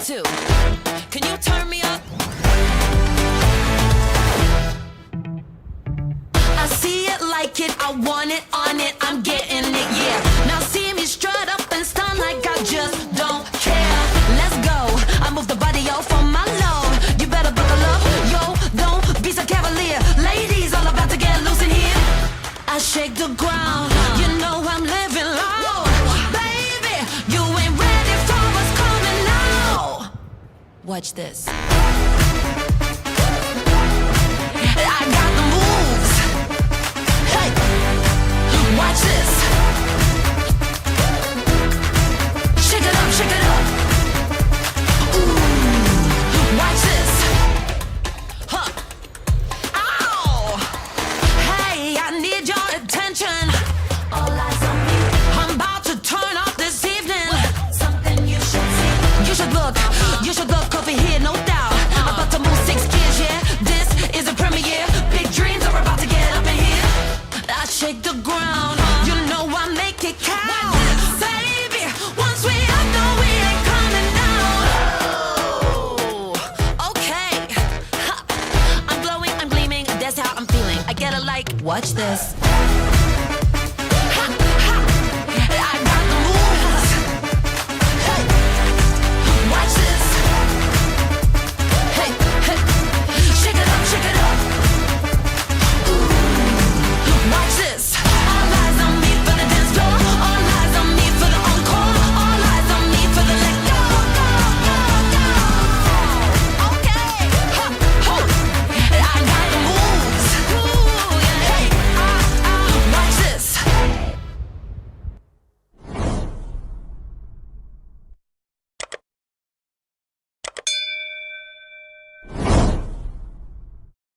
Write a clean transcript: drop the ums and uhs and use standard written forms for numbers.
too. Can you turn me up? I see it, like it, I want it, on it, I'm getting it, yeah. Now see me strut up and stun like I just don't care. Let's go, I move the body, yo, for my love. You better buckle up, yo, don't be so cavalier. Ladies, all about to get loose in here. I shake the ground, you know I'm living low. Baby, you ain't ready for what's coming now. Watch this. I got the moves. Hey, watch this. Shake it up, shake it up. Ooh, watch this. Huh. Ow. Hey, I need your attention. All eyes on me. I'm about to turn up this evening. Something you should see. You should look over here, no doubt. I'm about to move 6 gears, yeah. This is a premiere. Big dreams are about to get up in here. I shake the ground, you know I make it count. Baby, once we up, no, we ain't coming down. Oh, okay. Ha. I'm glowing, I'm gleaming, that's how I'm feeling. I get it like, watch this.